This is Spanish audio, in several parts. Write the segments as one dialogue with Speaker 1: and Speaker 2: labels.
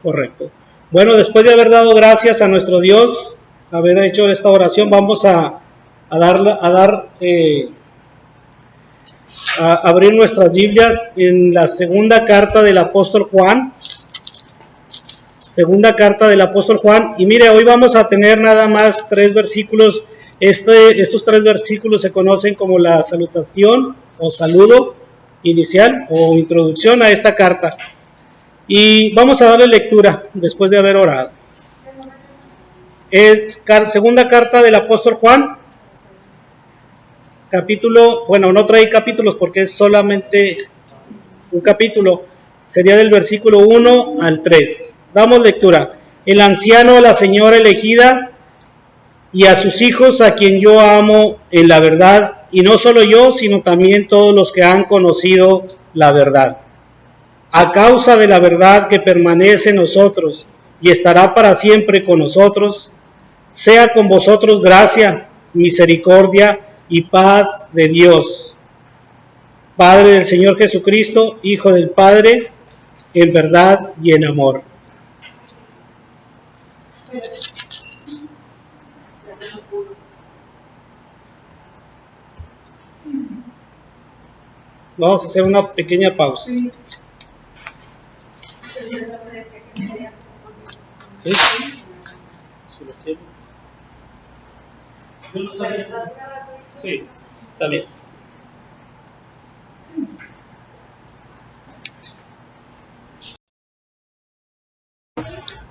Speaker 1: Correcto. Bueno, después de haber dado gracias a nuestro Dios, haber hecho esta oración, vamos a abrir nuestras Biblias en la segunda carta del apóstol Juan. Segunda carta del apóstol Juan. Y mire, hoy vamos a tener nada más 3 versículos. Estos 3 versículos se conocen como la salutación o saludo inicial o introducción a esta carta. Y vamos a darle lectura después de haber orado. Segunda carta del apóstol Juan, capítulo, bueno, no trae capítulos porque es solamente un capítulo, sería del versículo 1 al 3. Damos lectura. El anciano, la señora elegida, y a sus hijos, a quien yo amo en la verdad, y no solo yo, sino también todos los que han conocido la verdad. A causa de la verdad que permanece en nosotros y estará para siempre con nosotros, sea con vosotros gracia, misericordia y paz de Dios, Padre del Señor Jesucristo, Hijo del Padre, en verdad y en amor. Vamos a hacer una pequeña pausa. ¿Sí? ¿Yo lo sabía? Sí, está bien.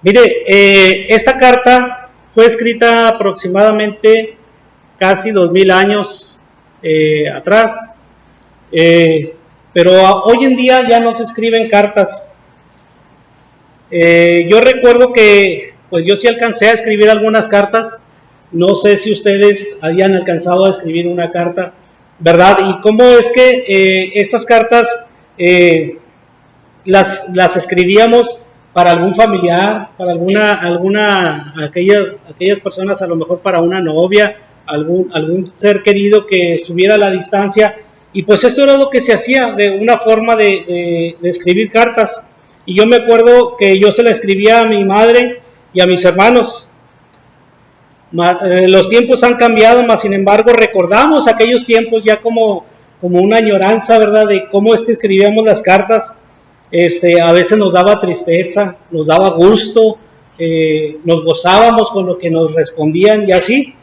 Speaker 1: Mire, esta carta fue escrita aproximadamente casi 2000 años atrás, pero hoy en día ya no se escriben cartas. Yo recuerdo que pues yo sí alcancé a escribir algunas cartas. No sé si ustedes habían alcanzado a escribir una carta, ¿verdad? Y cómo es que estas cartas las escribíamos para algún familiar, para aquellas personas, a lo mejor para una novia, algún ser querido que estuviera a la distancia. Y pues esto era lo que se hacía, de una forma de escribir cartas. Y yo me acuerdo que yo se la escribía a mi madre y a mis hermanos. Los tiempos han cambiado, mas sin embargo recordamos aquellos tiempos ya como una añoranza, ¿verdad? De cómo escribíamos las cartas. A veces nos daba tristeza, nos daba gusto, nos gozábamos con lo que nos respondían y así.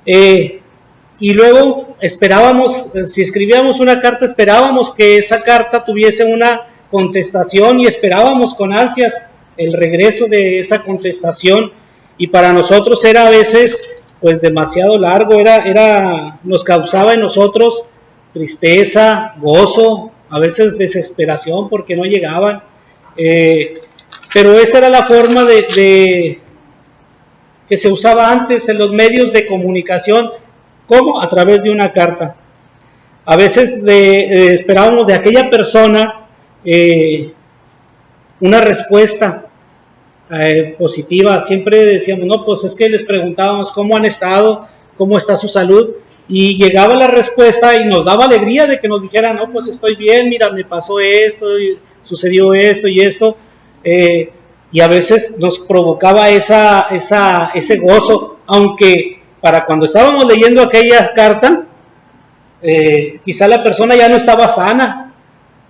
Speaker 1: Y luego esperábamos, si escribíamos una carta, esperábamos que esa carta tuviese una contestación y esperábamos con ansias el regreso de esa contestación. Y para nosotros era a veces pues demasiado largo, nos causaba en nosotros tristeza, gozo, a veces desesperación porque no llegaban. Pero esta era la forma que se usaba antes en los medios de comunicación, como a través de una carta. A veces esperábamos de aquella persona una respuesta positiva. Siempre decíamos, no, pues es que les preguntábamos cómo han estado, cómo está su salud, y llegaba la respuesta y nos daba alegría de que nos dijeran, no, pues estoy bien, mira, me pasó esto, y sucedió esto y esto, y a veces nos provocaba ese gozo, aunque para cuando estábamos leyendo aquella carta, quizá la persona ya no estaba sana,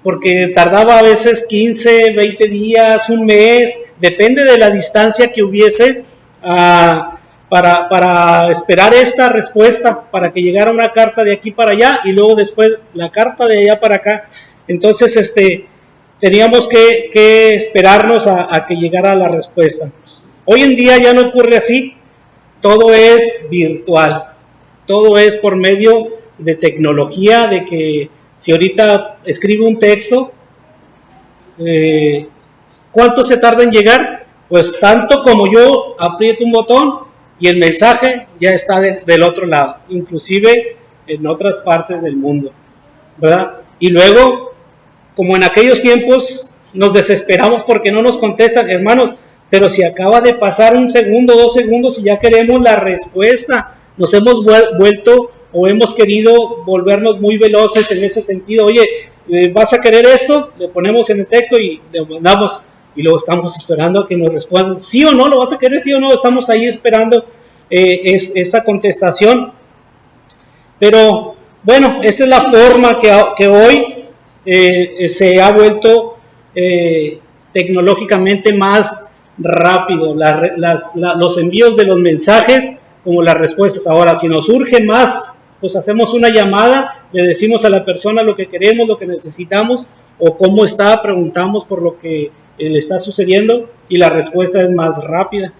Speaker 1: porque tardaba a veces 15, 20 días, un mes, depende de la distancia que hubiese para esperar esta respuesta, para que llegara una carta de aquí para allá y luego después la carta de allá para acá. Entonces teníamos que esperarnos a que llegara la respuesta. Hoy en día ya no ocurre así, todo es virtual, todo es por medio de tecnología, de que si ahorita escribo un texto, ¿cuánto se tarda en llegar? Pues tanto como yo aprieto un botón y el mensaje ya está del otro lado, inclusive en otras partes del mundo, ¿verdad? Y luego, como en aquellos tiempos, nos desesperamos porque no nos contestan, hermanos, pero si acaba de pasar 1 segundo, 2 segundos y ya queremos la respuesta, nos hemos vuelto o hemos querido volvernos muy veloces en ese sentido. Oye, ¿vas a querer esto? Le ponemos en el texto y le mandamos y luego estamos esperando a que nos respondan, sí o no, lo vas a querer, sí o no, estamos ahí esperando esta contestación. Pero bueno, esta es la forma que hoy se ha vuelto tecnológicamente más rápido, los envíos de los mensajes como las respuestas. Ahora, si nos urge más, pues hacemos una llamada, le decimos a la persona lo que queremos, lo que necesitamos, o cómo está, preguntamos por lo que le está sucediendo, y la respuesta es más rápida.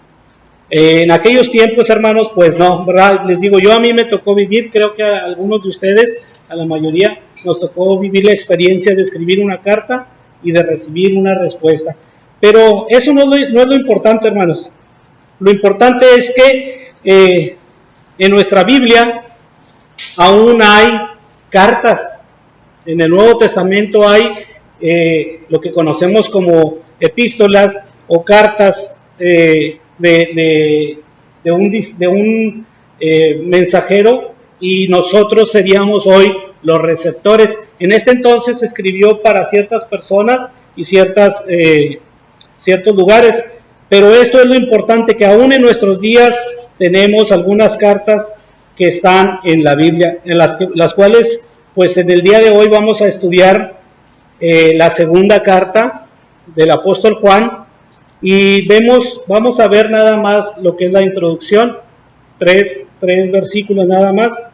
Speaker 1: En aquellos tiempos, hermanos, pues no, ¿verdad? Les digo, a mí me tocó vivir, creo que a algunos de ustedes, a la mayoría, nos tocó vivir la experiencia de escribir una carta y de recibir una respuesta. Pero eso no es lo importante, hermanos. Lo importante es que en nuestra Biblia aún hay cartas. En el Nuevo Testamento hay lo que conocemos como epístolas o cartas de un mensajero, y nosotros seríamos hoy los receptores. En este entonces se escribió para ciertas personas y ciertos lugares, pero esto es lo importante, que aún en nuestros días tenemos algunas cartas que están en la Biblia, en las cuales pues en el día de hoy vamos a estudiar la segunda carta del apóstol Juan, y vamos a ver nada más lo que es la introducción, tres versículos nada más.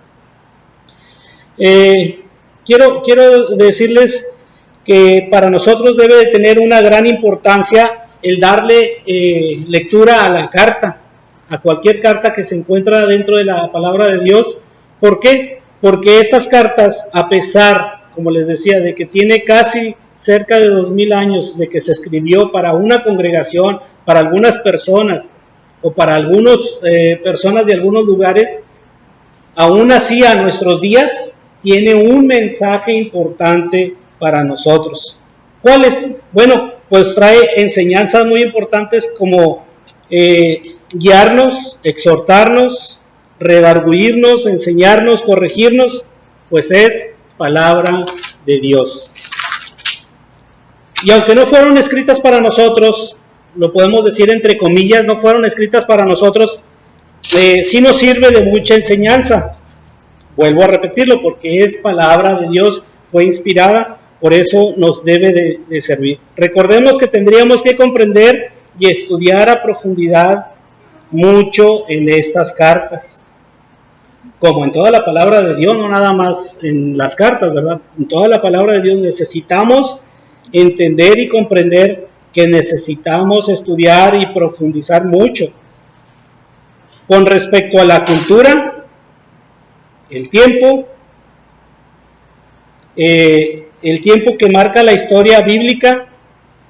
Speaker 1: Quiero decirles que para nosotros debe de tener una gran importancia el darle lectura a la carta, a cualquier carta que se encuentra dentro de la palabra de Dios. ¿Por qué? Porque estas cartas, a pesar, como les decía, de que tiene casi cerca de 2000 años de que se escribió para una congregación, para algunas personas o para algunas personas de algunos lugares, aún así a nuestros días tiene un mensaje importante para nosotros. ¿Cuál es? Bueno, pues trae enseñanzas muy importantes como guiarnos, exhortarnos, redarguirnos, enseñarnos, corregirnos, pues es palabra de Dios. Y aunque no fueron escritas para nosotros, lo podemos decir entre comillas, no fueron escritas para nosotros, sí nos sirve de mucha enseñanza. Vuelvo a repetirlo, porque es palabra de Dios, fue inspirada, por eso nos debe de servir. Recordemos que tendríamos que comprender y estudiar a profundidad mucho en estas cartas, como en toda la palabra de Dios, no nada más en las cartas, ¿verdad? En toda la palabra de Dios necesitamos entender y comprender que necesitamos estudiar y profundizar mucho. Con respecto a la cultura, el tiempo que marca la historia bíblica,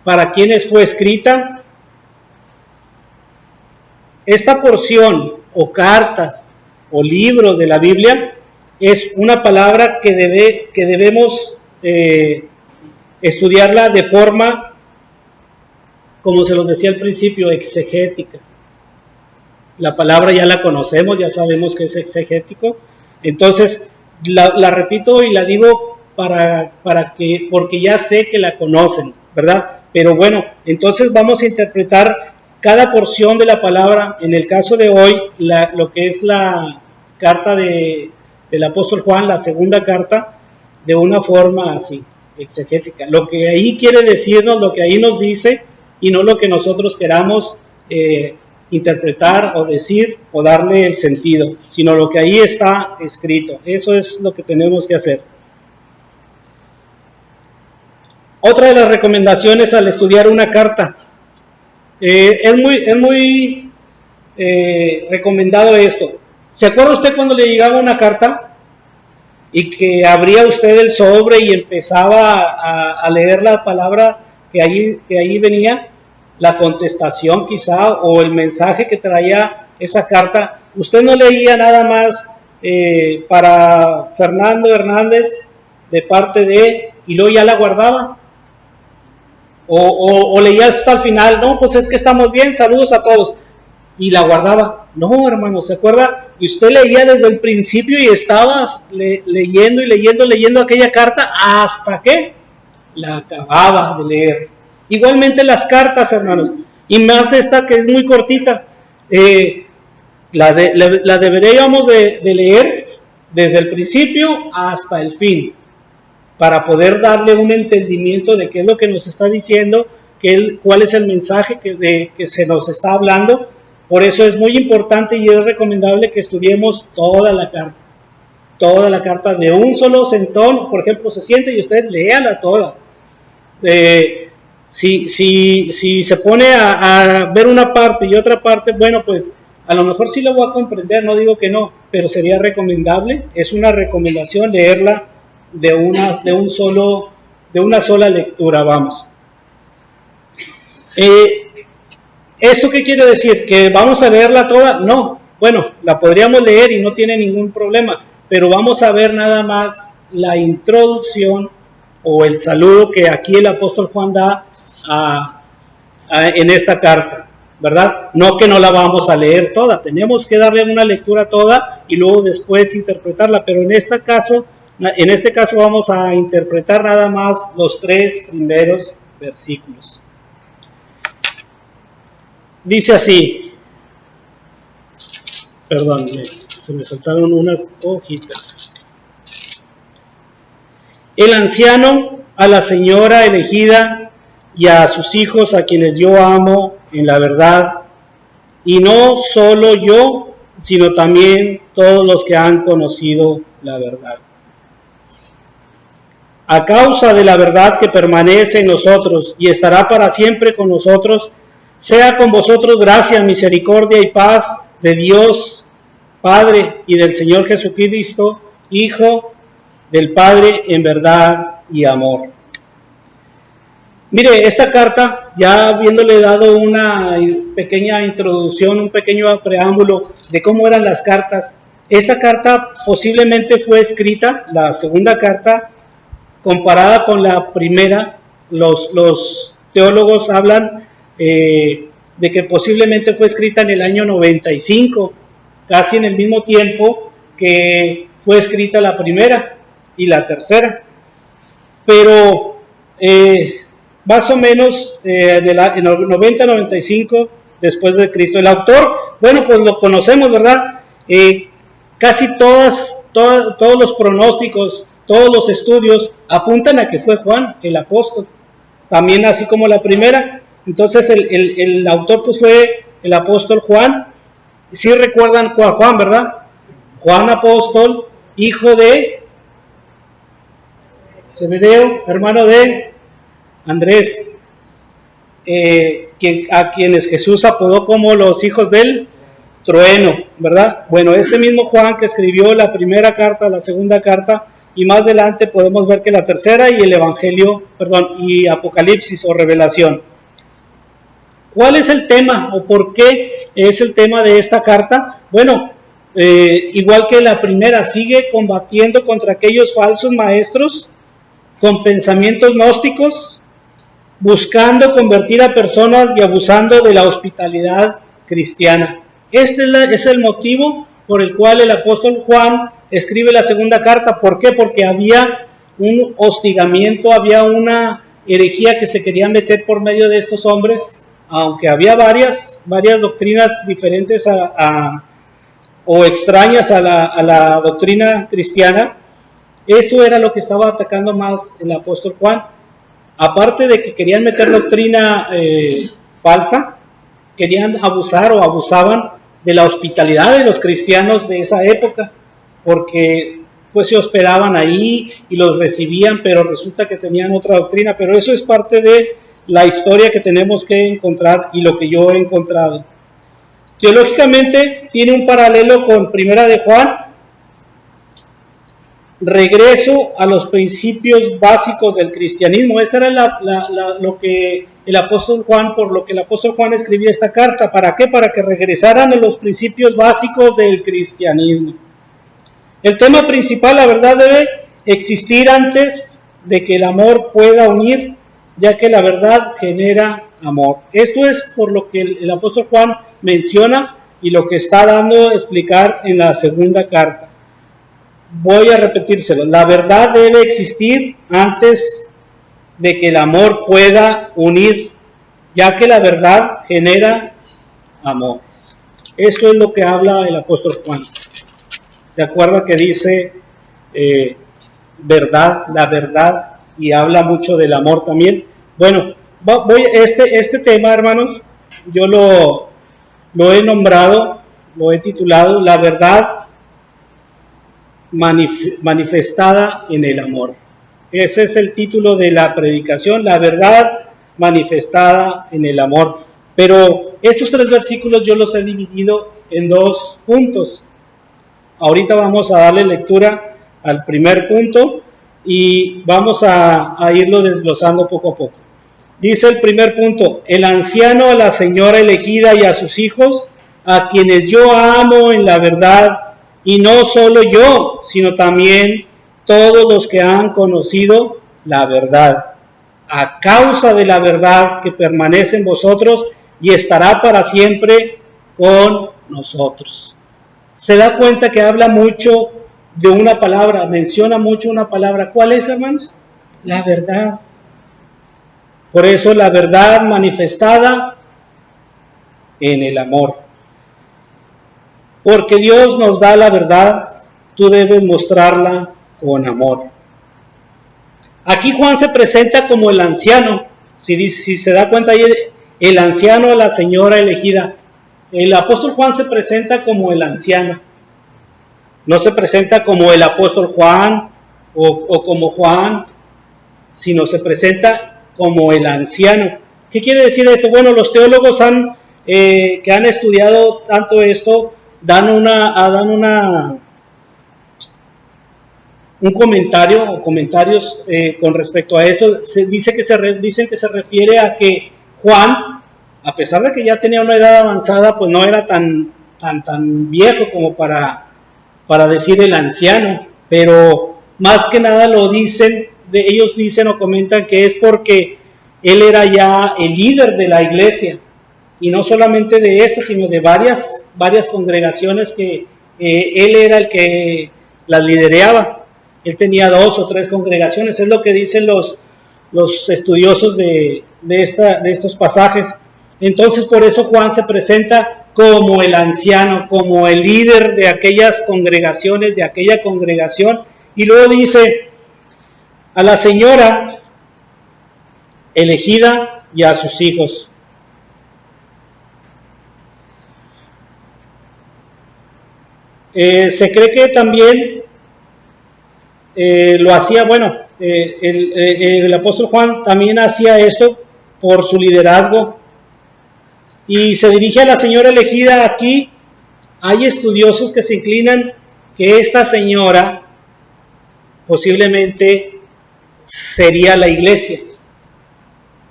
Speaker 1: para quienes fue escrita, esta porción o cartas o libros de la Biblia es una palabra que debemos estudiarla de forma, como se los decía al principio, exegética. La palabra ya la conocemos, ya sabemos que es exegético. Entonces, la repito y la digo porque ya sé que la conocen, ¿verdad? Pero bueno, entonces vamos a interpretar cada porción de la palabra. En el caso de hoy, lo que es la carta del apóstol Juan, la segunda carta, de una forma así, exegética. Lo que ahí quiere decirnos, lo que ahí nos dice, y no lo que nosotros queramos interpretar o decir o darle el sentido, sino lo que ahí está escrito. Eso es lo que tenemos que hacer. Otra de las recomendaciones al estudiar una carta, es muy recomendado esto. ¿Se acuerda usted cuando le llegaba una carta y que abría usted el sobre y empezaba a leer la palabra que ahí venía? La contestación quizá, o el mensaje que traía esa carta. Usted no leía nada más para Fernando Hernández de parte de, y luego ya la guardaba, o leía hasta el final. No, pues es que estamos bien, saludos a todos, y la guardaba. No, hermano, ¿se acuerda? Y usted leía desde el principio y estaba leyendo aquella carta hasta que la acababa de leer. Igualmente las cartas, hermanos, y más esta que es muy cortita, la deberíamos de leer desde el principio hasta el fin, para poder darle un entendimiento de qué es lo que nos está diciendo, cuál es el mensaje que se nos está hablando. Por eso es muy importante y es recomendable que estudiemos toda la carta de un solo sentón. Por ejemplo, se siente y usted léala toda. Si se pone a ver una parte y otra parte, bueno, pues a lo mejor sí lo voy a comprender, no digo que no, pero sería recomendable, es una recomendación leerla de una sola lectura, vamos. ¿Esto qué quiere decir? ¿Que vamos a leerla toda? No, bueno, la podríamos leer y no tiene ningún problema, pero vamos a ver nada más la introducción o el saludo que aquí el apóstol Juan da en esta carta, ¿verdad? No que no la vamos a leer toda, tenemos que darle una lectura toda y luego después interpretarla, pero en este caso vamos a interpretar nada más los 3 primeros versículos. Dice así, perdón, se me saltaron unas hojitas. El anciano a la señora elegida y a sus hijos a quienes yo amo en la verdad, y no solo yo, sino también todos los que han conocido la verdad. A causa de la verdad que permanece en nosotros y estará para siempre con nosotros, sea con vosotros gracia, misericordia y paz de Dios Padre y del Señor Jesucristo, Hijo del Padre en verdad y amor. Mire, esta carta, ya habiéndole dado una pequeña introducción, un pequeño preámbulo de cómo eran las cartas, esta carta posiblemente fue escrita, la segunda carta, comparada con la primera. Los teólogos hablan de que posiblemente fue escrita en el año 95, casi en el mismo tiempo que fue escrita la primera y la tercera, pero más o menos en el 90-95 después de Cristo. El autor, bueno, pues lo conocemos, ¿verdad? Casi todos los pronósticos, todos los estudios apuntan a que fue Juan el apóstol, también así como la primera. Entonces el autor pues fue el apóstol Juan. Sí recuerdan a Juan, ¿verdad? Juan apóstol, hijo de Zebedeo, hermano de Andrés, a quienes Jesús apodó como los hijos del trueno, ¿verdad? Bueno, este mismo Juan que escribió la primera carta, la segunda carta, y más adelante podemos ver que la tercera y el Evangelio, y Apocalipsis o Revelación. ¿Cuál es el tema o por qué es el tema de esta carta? Bueno, igual que la primera, sigue combatiendo contra aquellos falsos maestros con pensamientos gnósticos, buscando convertir a personas y abusando de la hospitalidad cristiana. Este es el motivo por el cual el apóstol Juan escribe la segunda carta. ¿Por qué? Porque había un hostigamiento, había una herejía que se quería meter por medio de estos hombres, aunque había varias doctrinas diferentes o extrañas a la doctrina cristiana. Esto era lo que estaba atacando más el apóstol Juan. Aparte de que querían meter doctrina falsa, querían abusar o abusaban de la hospitalidad de los cristianos de esa época, porque pues se hospedaban ahí y los recibían, pero resulta que tenían otra doctrina. Pero eso es parte de la historia que tenemos que encontrar y lo que yo he encontrado. Teológicamente tiene un paralelo con Primera de Juan, regreso a los principios básicos del cristianismo. Esta era lo que el apóstol Juan, por lo que el apóstol Juan escribía esta carta. ¿Para qué? Para que regresaran a los principios básicos del cristianismo. El tema principal, la verdad, debe existir antes de que el amor pueda unir, ya que la verdad genera amor. Esto es por lo que el apóstol Juan menciona y lo que está dando a explicar en la segunda carta. Voy a repetírselo. La verdad debe existir antes de que el amor pueda unir, ya que la verdad genera amor. Esto es lo que habla el apóstol Juan. ¿Se acuerda que dice verdad, la verdad, y habla mucho del amor también? Bueno, este tema, hermanos, yo lo he nombrado, lo he titulado La verdad manifestada en el amor. Ese es el título de la predicación, la verdad manifestada en el amor. Pero estos 3 versículos yo los he dividido en 2 puntos. Ahorita vamos a darle lectura al primer punto y vamos a irlo desglosando poco a poco. Dice el primer punto: el anciano a la señora elegida y a sus hijos, a quienes yo amo en la verdad, y no solo yo, sino también todos los que han conocido la verdad, a causa de la verdad que permanece en vosotros y estará para siempre con nosotros. Se da cuenta que habla mucho de una palabra, menciona mucho una palabra. ¿Cuál es, hermanos? La verdad. Por eso la verdad manifestada en el amor. Porque Dios nos da la verdad, tú debes mostrarla con amor. Aquí Juan se presenta como el anciano. Si se da cuenta ahí, el anciano, la señora elegida. El apóstol Juan se presenta como el anciano. No se presenta como el apóstol Juan o como Juan, sino se presenta como el anciano. ¿Qué quiere decir esto? Bueno, los teólogos que han estudiado tanto esto dan un comentario o comentarios con respecto a eso. Dicen que se refiere a que Juan, a pesar de que ya tenía una edad avanzada, pues no era tan viejo como para decir el anciano, pero más que nada ellos dicen o comentan que es porque él era ya el líder de la iglesia, y no solamente de esta, sino de varias congregaciones que él era el que las lideraba. Él tenía 2 o 3 congregaciones, es lo que dicen los estudiosos de estos pasajes. Entonces, por eso Juan se presenta como el anciano, como el líder de aquellas congregaciones, de aquella congregación, y luego dice a la señora elegida y a sus hijos. Se cree que también lo hacía, el apóstol Juan también hacía esto por su liderazgo, y se dirige a la señora elegida. Aquí hay estudiosos que se inclinan que esta señora posiblemente sería la iglesia.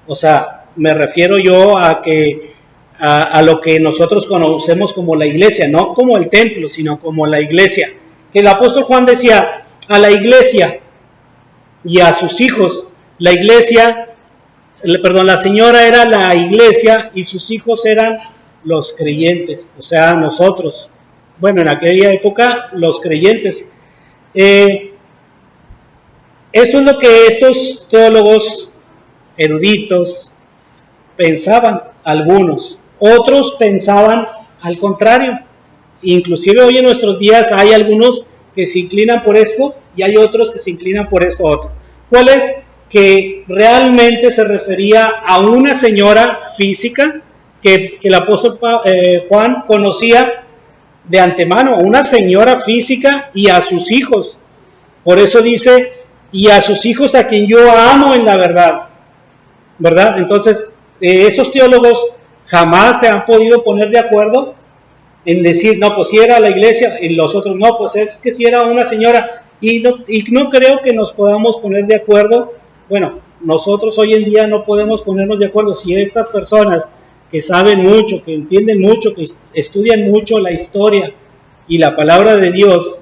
Speaker 1: O sea, me refiero yo a lo que nosotros conocemos como la iglesia, no como el templo, sino como la iglesia. Que el apóstol Juan decía a la iglesia y a sus hijos. La señora era la iglesia y sus hijos eran los creyentes, o sea, nosotros. Bueno, en aquella época, los creyentes. Esto es lo que estos teólogos eruditos pensaban, algunos. Otros pensaban al contrario. Inclusive hoy en nuestros días hay algunos que se inclinan por esto y hay otros que se inclinan por esto otro. ¿Cuál es? Que realmente se refería a una señora física que el apóstol Juan conocía de antemano, una señora física y a sus hijos. Por eso dice, y a sus hijos a quien yo amo en la verdad, ¿verdad? Entonces, estos teólogos jamás se han podido poner de acuerdo en decir, no, pues si era la iglesia, y los otros, no, pues es que si era una señora, y no creo que nos podamos poner de acuerdo. Bueno, nosotros hoy en día no podemos ponernos de acuerdo si estas personas que saben mucho, que entienden mucho, que estudian mucho la historia y la palabra de Dios,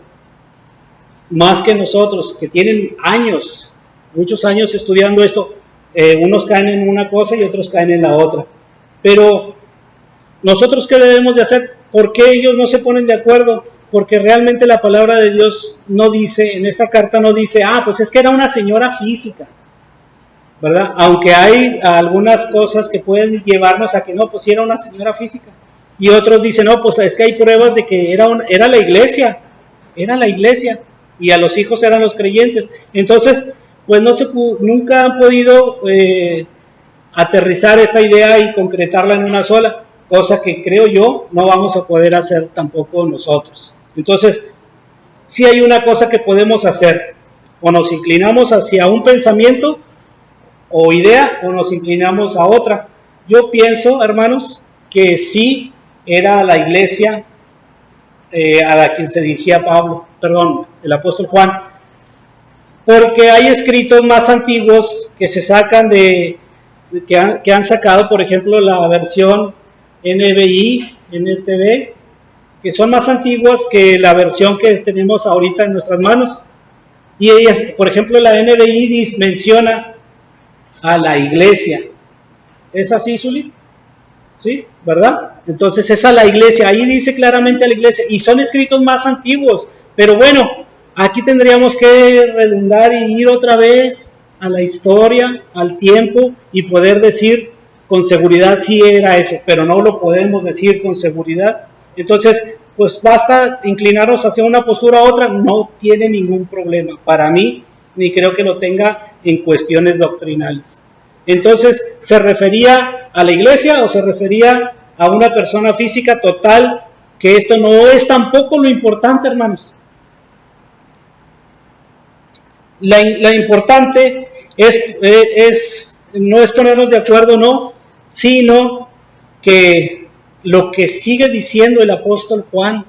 Speaker 1: más que nosotros, que tienen años, muchos años estudiando esto, unos caen en una cosa y otros caen en la otra. Pero nosotros, ¿qué debemos de hacer? ¿Por qué ellos no se ponen de acuerdo? Porque realmente la palabra de Dios no dice, en esta carta no dice, pues es que era una señora física. ¿verdad? Aunque hay algunas cosas que pueden llevarnos a que no, pues era una señora física. Y otros dicen, no, pues es que hay pruebas de que era la iglesia, y a los hijos eran los creyentes. Entonces, pues nunca han podido aterrizar esta idea y concretarla en una sola, cosa que creo yo no vamos a poder hacer tampoco nosotros. Entonces, sí hay una cosa que podemos hacer, o nos inclinamos hacia un pensamiento o idea, o nos inclinamos a otra. Yo pienso, hermanos, que sí era la iglesia a la que se dirigía el apóstol Juan, porque hay escritos más antiguos que se sacan que han sacado, por ejemplo, la versión NTV, que son más antiguas que la versión que tenemos ahorita en nuestras manos. Y ellas, por ejemplo, la NBI menciona a la iglesia. ¿Es así, Zuli? ¿Sí? ¿Verdad? Entonces es a la iglesia. Ahí dice claramente a la iglesia. Y son escritos más antiguos. Pero bueno, aquí tendríamos que redundar y ir otra vez a la historia, al tiempo, y poder decir con seguridad si era eso. Pero no lo podemos decir con seguridad. Entonces, pues basta inclinarnos hacia una postura u otra, no tiene ningún problema para mí, ni creo que lo tenga en cuestiones doctrinales. Entonces, ¿se refería a la iglesia o se refería a una persona física? Total, que esto no es tampoco lo importante, hermanos. La importante no es ponernos de acuerdo, no, sino que lo que sigue diciendo el apóstol Juan.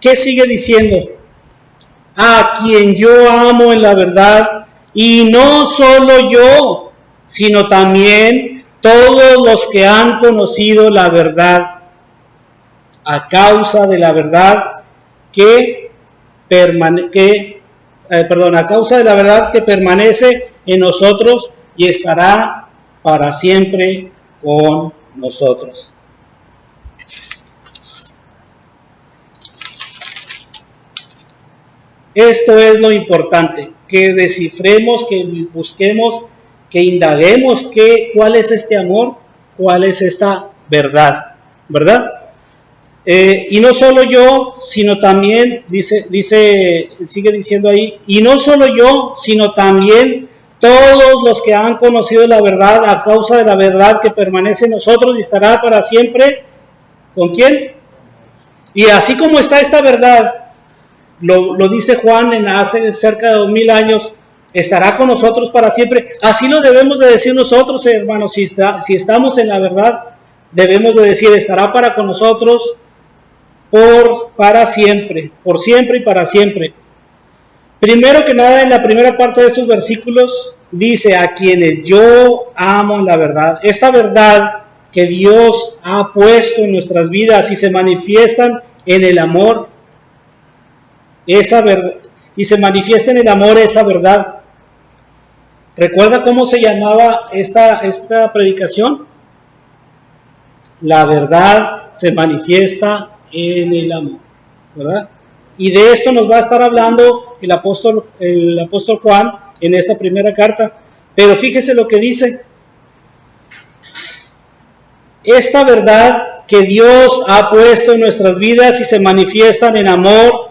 Speaker 1: ¿Qué sigue diciendo? A quien yo amo en la verdad, y no solo yo, sino también todos los que han conocido la verdad, a causa de la verdad que permanece en nosotros y estará para siempre con nosotros. Esto es lo importante, que descifremos, que busquemos, que indaguemos cuál es este amor, cuál es esta verdad, ¿verdad? Y no solo yo, sino también, sigue diciendo ahí, y no solo yo, sino también todos los que han conocido la verdad a causa de la verdad que permanece en nosotros y estará para siempre, ¿con quién? Y así como está esta verdad, lo dice Juan hace cerca de 2000 años, estará con nosotros para siempre. Así lo debemos de decir nosotros, hermanos, si estamos en la verdad, debemos de decir, estará para con nosotros para siempre, por siempre y para siempre. Primero que nada, en la primera parte de estos versículos, dice, a quienes yo amo en la verdad. Esta verdad que Dios ha puesto en nuestras vidas y se manifiestan en el amor, esa verdad, y se manifiesta en el amor esa verdad. ¿Recuerda cómo se llamaba esta predicación? La verdad se manifiesta en el amor, ¿verdad? Y de esto nos va a estar hablando el apóstol Juan en esta primera carta. Pero fíjese lo que dice. Esta verdad que Dios ha puesto en nuestras vidas y se manifiestan en amor,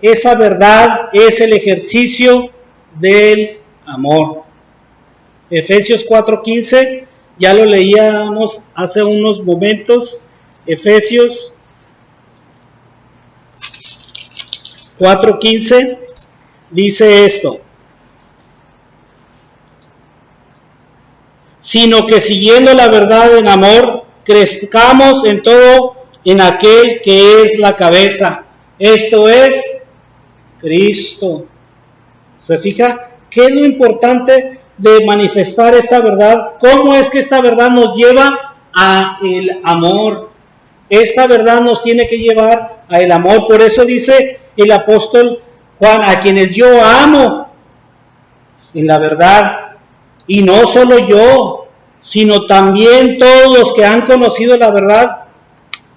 Speaker 1: esa verdad es el ejercicio del amor. Efesios 4:15, ya lo leíamos hace unos momentos. Efesios 4:15 dice esto: sino que siguiendo la verdad en amor, crezcamos en todo en aquel que es la cabeza, esto es Cristo. ¿Se fija? ¿Qué es lo importante de manifestar esta verdad? ¿Cómo es que esta verdad nos lleva a el amor? Esta verdad nos tiene que llevar a el amor. Por eso dice el apóstol Juan, a quienes yo amo en la verdad, y no solo yo, sino también todos los que han conocido la verdad,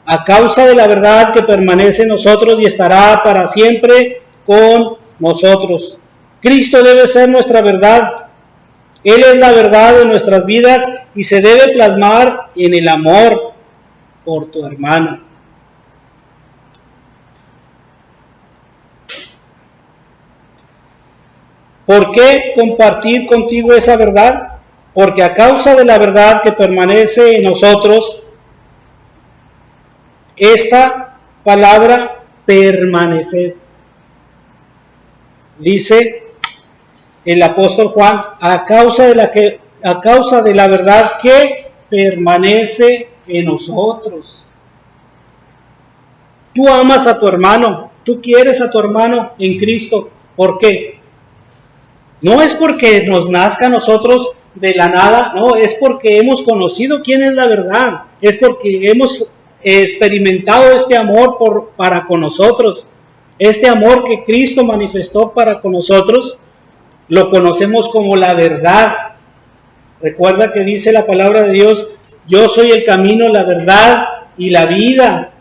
Speaker 1: a causa de la verdad que permanece en nosotros y estará para siempre con nosotros. Cristo debe ser nuestra verdad. Él es la verdad de nuestras vidas y se debe plasmar en el amor por tu hermano. ¿Por qué compartir contigo esa verdad? Porque a causa de la verdad que permanece en nosotros, esta palabra permanecer. Dice el apóstol Juan, a causa de la verdad que permanece en nosotros. Tú amas a tu hermano, tú quieres a tu hermano en Cristo. ¿Por qué? No es porque nos nazca a nosotros de la nada, no, es porque hemos conocido quién es la verdad, es porque hemos experimentado este amor para con nosotros, este amor que Cristo manifestó para con nosotros, lo conocemos como la verdad. Recuerda que dice la palabra de Dios, yo soy el camino, la verdad y la vida.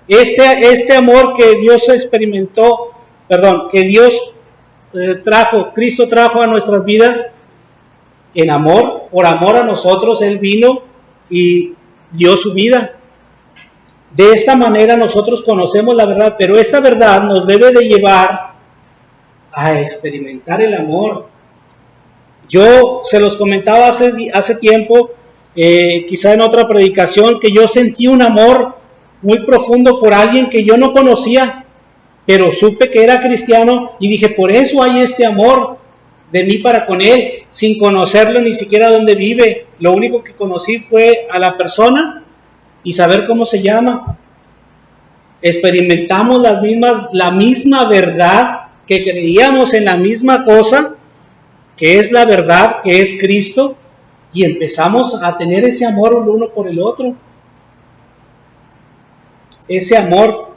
Speaker 1: Este amor que Dios experimentó, que Dios Cristo trajo a nuestras vidas en amor, por amor a nosotros, Él vino y dio su vida. De esta manera nosotros conocemos la verdad, pero esta verdad nos debe de llevar a experimentar el amor. Yo se los comentaba hace tiempo, quizá en otra predicación, que yo sentí un amor muy profundo por alguien que yo no conocía, pero supe que era cristiano y dije, por eso hay este amor de mí para con él, sin conocerlo ni siquiera dónde vive. Lo único que conocí fue a la persona y saber cómo se llama. Experimentamos la misma verdad, que creíamos en la misma cosa, que es la verdad, que es Cristo, y empezamos a tener ese amor el uno por el otro. Ese amor.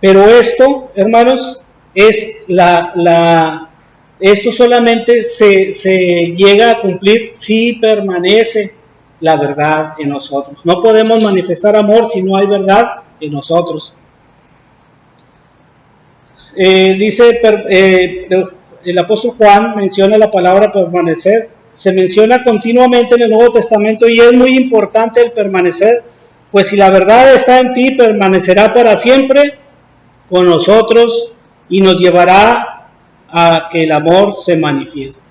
Speaker 1: Pero esto, hermanos, es esto solamente se llega a cumplir si permanece la verdad en nosotros. No podemos manifestar amor si no hay verdad en nosotros. Dice el apóstol Juan, menciona la palabra permanecer. Se menciona continuamente en el Nuevo Testamento y es muy importante el permanecer, pues si la verdad está en ti, permanecerá para siempre con nosotros y nos llevará a que el amor se manifieste.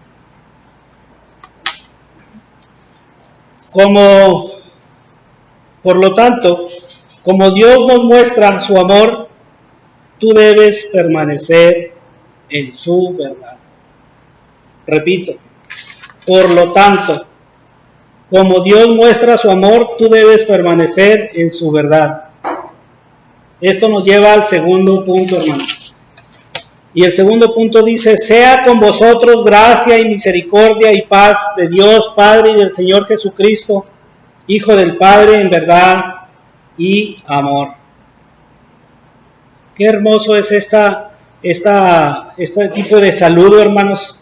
Speaker 1: Por lo tanto, como Dios nos muestra su amor, tú debes permanecer en su verdad. Repito, por lo tanto, como Dios muestra su amor, tú debes permanecer en su verdad. Esto nos lleva al segundo punto, hermano. Y el segundo punto dice, sea con vosotros gracia y misericordia y paz de Dios Padre y del Señor Jesucristo, Hijo del Padre en verdad y amor. Qué hermoso es este tipo de saludo, hermanos.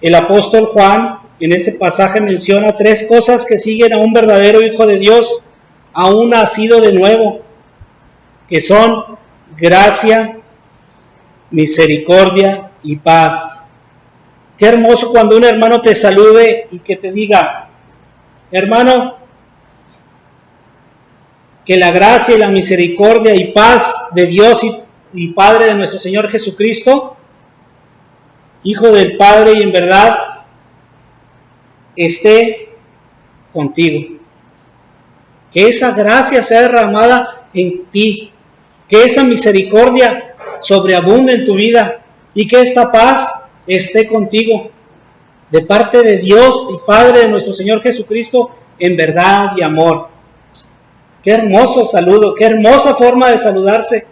Speaker 1: El apóstol Juan en este pasaje menciona 3 cosas que siguen a un verdadero hijo de Dios, a un nacido de nuevo, que son gracia, misericordia y paz. Qué hermoso cuando un hermano te salude y que te diga, hermano, que la gracia y la misericordia y paz de Dios y Padre de nuestro Señor Jesucristo, Hijo del Padre y en verdad, esté contigo. Que esa gracia sea derramada en ti, que esa misericordia sobreabunde en tu vida y que esta paz esté contigo de parte de Dios y Padre de nuestro Señor Jesucristo en verdad y amor. Qué hermoso saludo, qué hermosa forma de saludarse.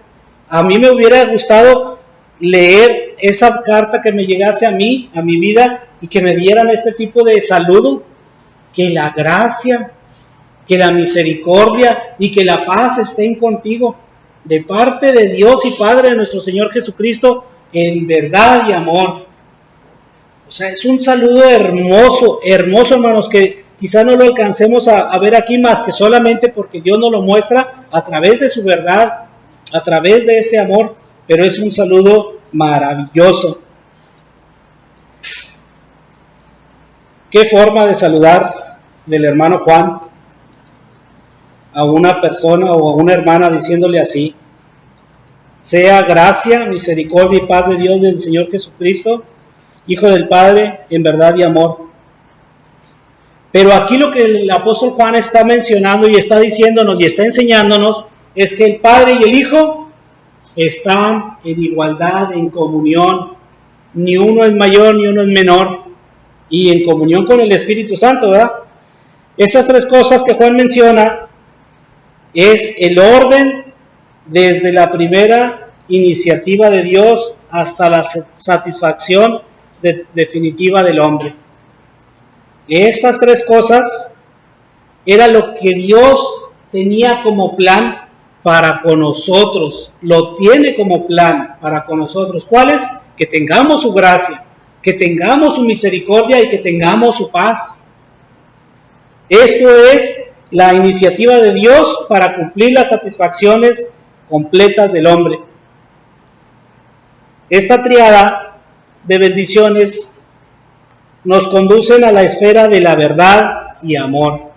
Speaker 1: A mí me hubiera gustado leer esa carta que me llegase a mí, a mi vida, y que me dieran este tipo de saludo, que la gracia, que la misericordia y que la paz estén contigo, de parte de Dios y Padre de nuestro Señor Jesucristo, en verdad y amor. O sea, es un saludo hermoso, hermoso, hermanos, que quizá no lo alcancemos a ver aquí más que solamente porque Dios nos lo muestra a través de su verdad. a través de este amor, pero es un saludo maravilloso. ¿Qué forma de saludar del hermano Juan a una persona o a una hermana diciéndole así? Sea gracia, misericordia y paz de Dios del Señor Jesucristo, Hijo del Padre, en verdad y amor. Pero aquí lo que el apóstol Juan está mencionando y está diciéndonos y está enseñándonos es que el Padre y el Hijo están en igualdad, en comunión. Ni uno es mayor ni uno es menor. Y en comunión con el Espíritu Santo, ¿verdad? Esas tres cosas que Juan menciona es el orden desde la primera iniciativa de Dios hasta la satisfacción definitiva del hombre. Estas tres cosas era lo que Dios tenía como plan para con nosotros, lo tiene como plan para con nosotros. ¿Cuál es? Que tengamos su gracia, que tengamos su misericordia y que tengamos su paz. Esto es la iniciativa de Dios para cumplir las satisfacciones completas del hombre. Esta triada de bendiciones nos conducen a la esfera de la verdad y amor.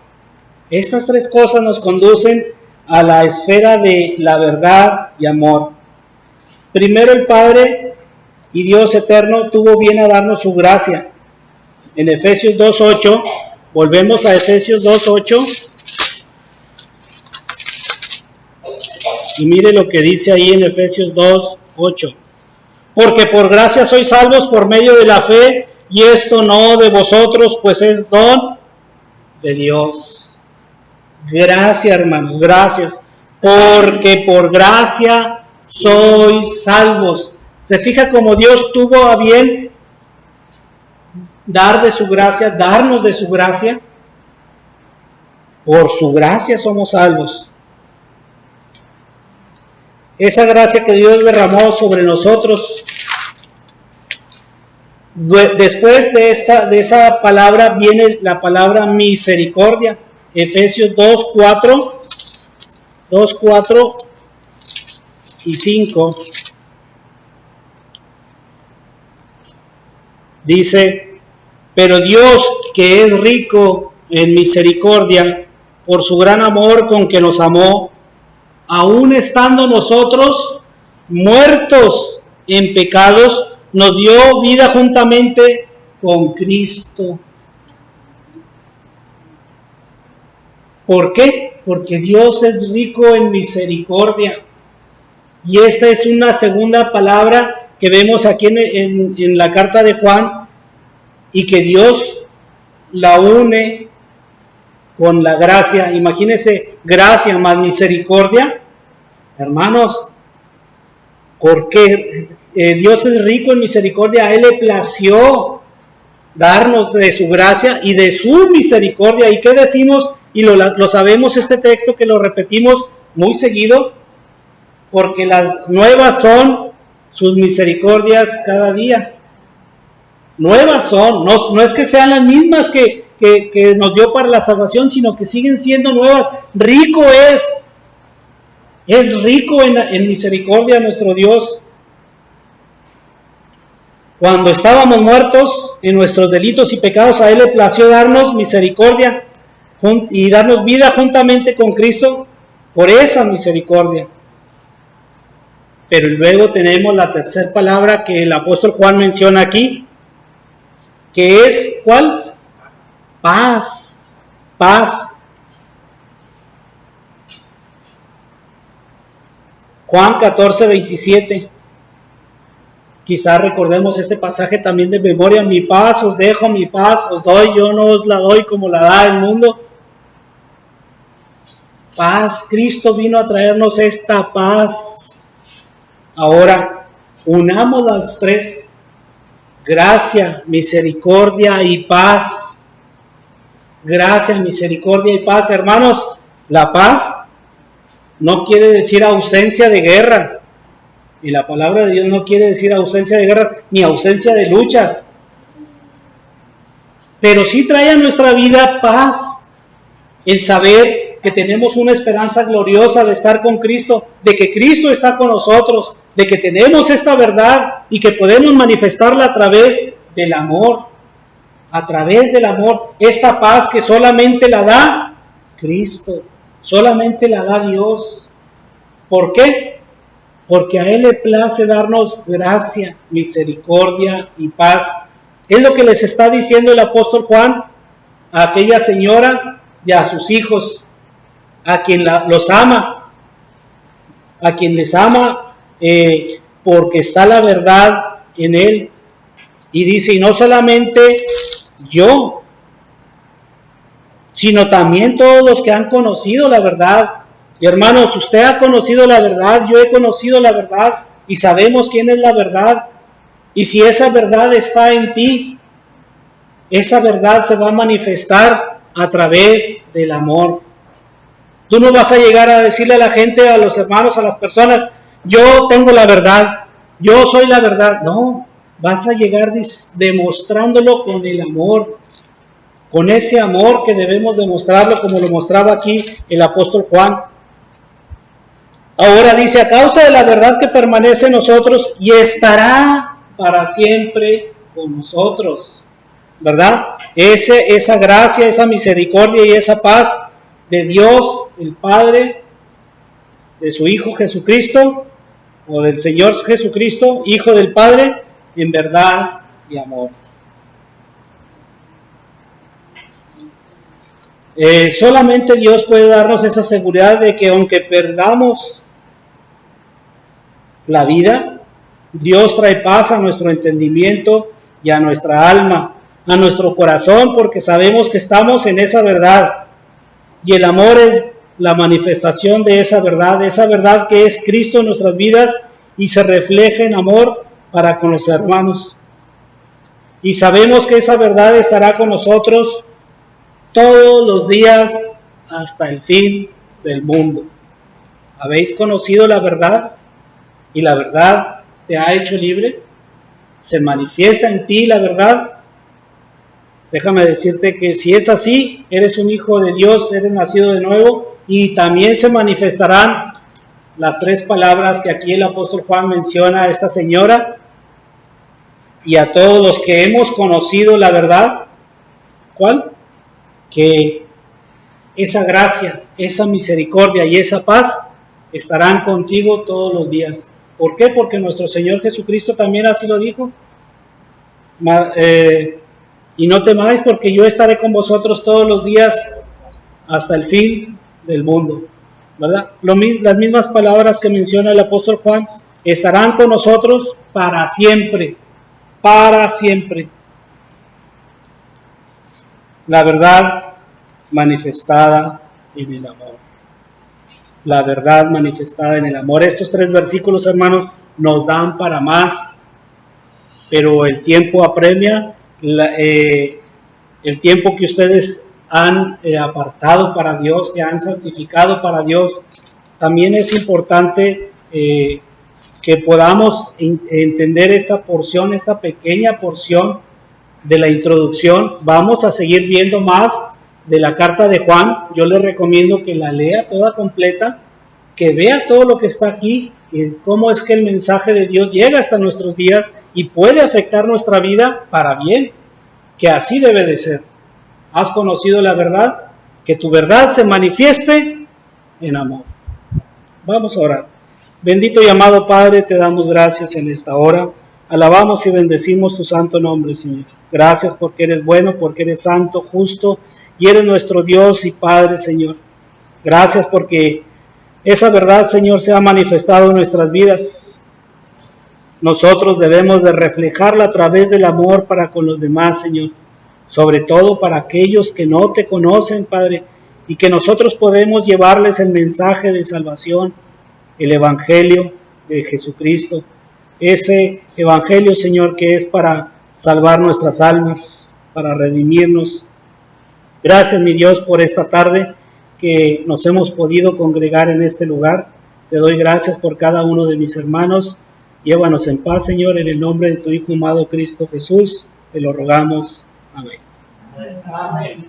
Speaker 1: Estas tres cosas nos conducen a la esfera de la verdad y amor. Primero, el Padre y Dios eterno tuvo bien a darnos su gracia. En Efesios 2:8, volvemos a Efesios 2:8, y mire lo que dice ahí en Efesios 2:8. Porque por gracia sois salvos por medio de la fe, y esto no de vosotros, pues es don de Dios. Gracias, hermanos, gracias. Porque por gracia sois salvos. ¿Se fija cómo Dios tuvo a bien dar de su gracia, darnos de su gracia? Por su gracia somos salvos. Esa gracia que Dios derramó sobre nosotros. Después de esa palabra viene la palabra misericordia. Efesios 2:4 y 5. Dice: pero Dios, que es rico en misericordia, por su gran amor con que nos amó, aun estando nosotros muertos en pecados, nos dio vida juntamente con Cristo. ¿Por qué? Porque Dios es rico en misericordia. Y esta es una segunda palabra que vemos aquí en la carta de Juan, y que Dios la une con la gracia. Imagínense, gracia más misericordia. Hermanos, porque Dios es rico en misericordia, a Él le plació darnos de su gracia y de su misericordia. ¿Y qué decimos? Y lo sabemos, este texto que lo repetimos muy seguido, porque las nuevas son sus misericordias cada día. Nuevas son, no es que sean las mismas que nos dio para la salvación, sino que siguen siendo nuevas. Rico es rico en misericordia nuestro Dios. Cuando estábamos muertos en nuestros delitos y pecados, a Él le plació darnos misericordia y darnos vida juntamente con Cristo por esa misericordia. Pero luego tenemos la tercera palabra que el apóstol Juan menciona aquí, que es, ¿cuál? Paz. Paz. Juan 14:27. Quizás recordemos este pasaje también de memoria. Mi paz os dejo, mi paz os doy, yo no os la doy como la da el mundo. Paz, Cristo vino a traernos esta paz. Ahora, unamos las tres: gracia, misericordia y paz. Gracia, misericordia y paz. Hermanos, la paz no quiere decir ausencia de guerras. Y la palabra de Dios no quiere decir ausencia de guerras ni ausencia de luchas. Pero sí trae a nuestra vida paz. El saber que tenemos una esperanza gloriosa de estar con Cristo, de que Cristo está con nosotros, de que tenemos esta verdad y que podemos manifestarla a través del amor. A través del amor, esta paz que solamente la da Cristo, solamente la da Dios. ¿Por qué? Porque a Él le place darnos gracia, misericordia y paz. Es lo que les está diciendo el apóstol Juan a aquella señora y a sus hijos, a quien los ama, a quien les ama, porque está la verdad en Él. Y dice, y no solamente yo, sino también todos los que han conocido la verdad. Y hermanos, usted ha conocido la verdad, yo he conocido la verdad y sabemos quién es la verdad. Y si esa verdad está en ti, esa verdad se va a manifestar a través del amor. Tú no vas a llegar a decirle a la gente, a los hermanos, a las personas, yo tengo la verdad, yo soy la verdad. No, vas a llegar demostrándolo con el amor, con ese amor que debemos demostrarlo, como lo mostraba aquí el apóstol Juan. Ahora dice, a causa de la verdad que permanece en nosotros y estará para siempre con nosotros, ¿verdad? Esa gracia, esa misericordia y esa paz de Dios, el Padre, de su Hijo Jesucristo, o del Señor Jesucristo, Hijo del Padre, en verdad y amor. Solamente Dios puede darnos esa seguridad de que aunque perdamos la vida, Dios trae paz a nuestro entendimiento y a nuestra alma, a nuestro corazón, porque sabemos que estamos en esa verdad. Y el amor es la manifestación de esa verdad que es Cristo en nuestras vidas y se refleja en amor para con los hermanos. Y sabemos que esa verdad estará con nosotros todos los días hasta el fin del mundo. ¿Habéis conocido la verdad? ¿Y la verdad te ha hecho libre? ¿Se manifiesta en ti la verdad? Déjame decirte que si es así, eres un hijo de Dios, eres nacido de nuevo, y también se manifestarán las tres palabras que aquí el apóstol Juan menciona a esta señora y a todos los que hemos conocido la verdad. ¿Cuál? Que esa gracia, esa misericordia y esa paz estarán contigo todos los días. ¿Por qué? Porque nuestro Señor Jesucristo también así lo dijo. Y no temáis, porque yo estaré con vosotros todos los días hasta el fin del mundo, ¿verdad? Las mismas palabras que menciona el apóstol Juan, estarán con nosotros para siempre, para siempre. La verdad manifestada en el amor. La verdad manifestada en el amor. Estos tres versículos, hermanos, nos dan para más, pero el tiempo apremia. El tiempo que ustedes han apartado para Dios, que han santificado para Dios, también es importante que podamos entender esta porción, esta pequeña porción de la introducción. Vamos a seguir viendo más de la carta de Juan. Yo les recomiendo que la lea toda completa, que vea todo lo que está aquí, y cómo es que el mensaje de Dios llega hasta nuestros días y puede afectar nuestra vida para bien, que así debe de ser. ¿Has conocido la verdad? Que tu verdad se manifieste en amor. Vamos a orar. Bendito y amado Padre, te damos gracias en esta hora. Alabamos y bendecimos tu santo nombre, Señor. Gracias porque eres bueno, porque eres santo, justo, y eres nuestro Dios y Padre, Señor. Gracias porque esa verdad, Señor, se ha manifestado en nuestras vidas. Nosotros debemos de reflejarla a través del amor para con los demás, Señor. Sobre todo para aquellos que no te conocen, Padre, y que nosotros podemos llevarles el mensaje de salvación, el Evangelio de Jesucristo. Ese Evangelio, Señor, que es para salvar nuestras almas, para redimirnos. Gracias, mi Dios, por esta tarde que nos hemos podido congregar en este lugar. Te doy gracias por cada uno de mis hermanos. Llévanos en paz, Señor, en el nombre de tu Hijo amado Cristo Jesús. Te lo rogamos. Amén.
Speaker 2: Amén.